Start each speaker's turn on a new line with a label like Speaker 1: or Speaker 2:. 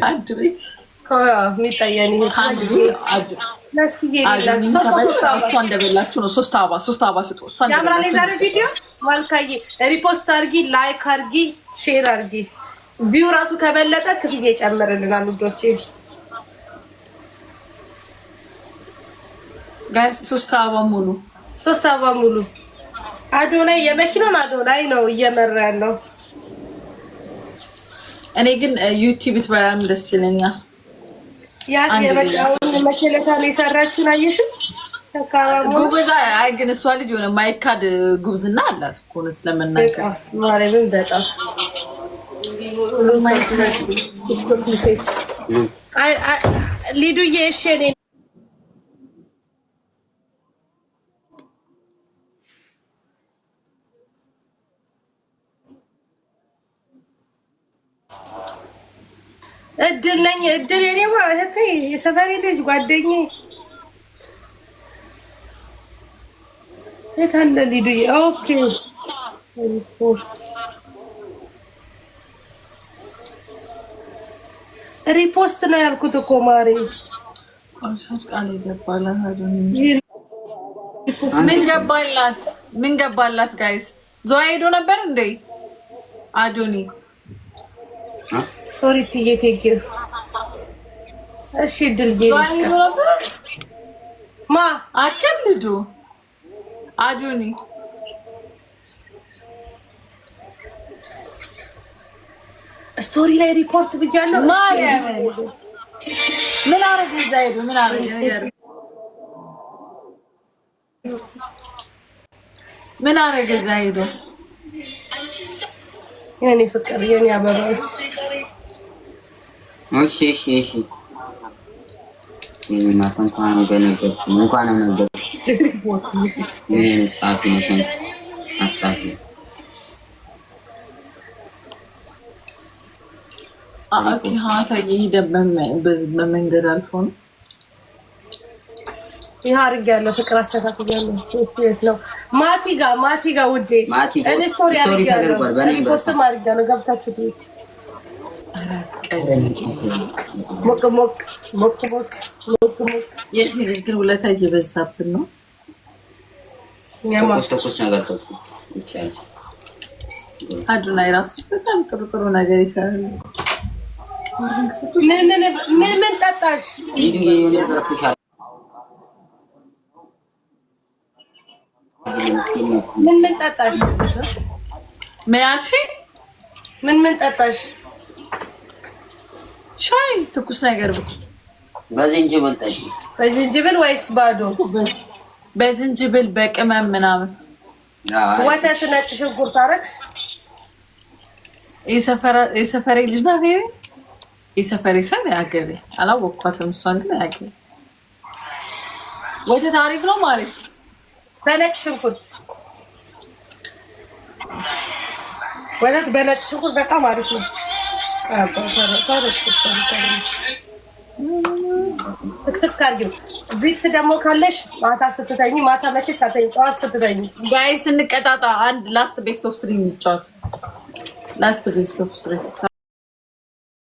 Speaker 1: አንድ ቤት
Speaker 2: ሚጣያኒ
Speaker 1: እንደበላችሁ ነው። ሶስት አበባ ስጡ።
Speaker 2: ያምራል። የዛሬ ቪዲዮ ዋልካዬ ሪፖስት አርጊ፣ ላይክ አርጊ፣ ሼር አርጊ። ቪው ራሱ ከበለጠ ክፍያ ይጨምርልናል ውዶቼ።
Speaker 1: ጋይስ ሶስት አበባ ሙሉ
Speaker 2: አዶናይ የመኪናውን አዶናይ ነው እየመራ ያለው።
Speaker 1: እኔ ግን ዩቲዩብ ትበላም ደስ ይለኛል።
Speaker 2: ያ የመጣውን መከለታ ነው የሰራችው። አየሽው
Speaker 1: ጉብዛ። አይ ግን እሷ ልጅ የሆነ ማይካድ ጉብዝና አላት እኮ ነው ስለምናገር
Speaker 2: ማርያምን በጣም ሊዱዬ እሺ እኔ እድል ነኝ እድል የኔዋ እህቴ የሰፈሬ ልጅ ጓደኛዬ የት አለ ሊዱዬ? ኦኬ ሪፖስት ነው ያልኩት እኮ ማሪ።
Speaker 1: ምን ገባላት ጋይስ? ዘዋ ሄዶ ነበር እንዴ አዶኒ?
Speaker 2: ሶሪ ትዬ ቴንክ ዩ። እሺ ድል ማ
Speaker 1: አከምዱ አዶኒ
Speaker 2: ስቶሪ ላይ ሪፖርት ብያለሁ።
Speaker 1: ምን አረገ ዛይዱ? ምን አረገ ዛይዱ?
Speaker 2: የኔ ፍቅር የኔ አበባ።
Speaker 3: እሺ እናት እንኳን ነገር ጻፊ ነው አጻፊ
Speaker 2: በመንገድ አልፎ ነው ይሃርግ ያለው ፍቅር አስተካክያለሁ። ነው ማቲ ጋር ውዴ እኔ ስቶሪ አድርጋለሁ። ፖስት አድርጋለሁ። ገብታችሁ ትይት ሞቅ
Speaker 1: የዚህ ልጅ ግን ውለታ እየበዛብን ነው።
Speaker 3: ተኩስ ነገር ይቻላል።
Speaker 1: አዶናይ ራሱ በጣም ጥሩ ነገር ይሰራል።
Speaker 2: ምን ጠጣሽ? ምን ጠጣሽ? ምን ጠጣሽ?
Speaker 1: ሻይ ትኩስ ነገር ብቻ።
Speaker 3: በዝንጅብል ጠጪ።
Speaker 2: በዝንጅብል ወይስ ባዶ?
Speaker 1: በዝንጅብል በቅመም ምናምን።
Speaker 2: ወተት፣ ነጭ ሽንኩርት አደረግሽ?
Speaker 1: የሰፈሬ ልጅ ናት። የሰፈሬ ሰው ያገሬ አላወቅኳትም። እሷን ግን ያገሬ ወተት አሪፍ ነው ማለት
Speaker 2: በነጭ ሽንኩርት ወተት በነጭ ሽንኩርት በጣም አሪፍ ነው። ትክትክ አድርጊው። ቪትስ ደግሞ ካለሽ ማታ ስትተኝ፣ ማታ መቼ ሳተኝ ጠዋት ስትተኝ
Speaker 1: ጋይስ እንቀጣጣ። አንድ ላስት ቤስት ኦፍ 3 እንጫወት። ላስት ቤስት ኦፍ 3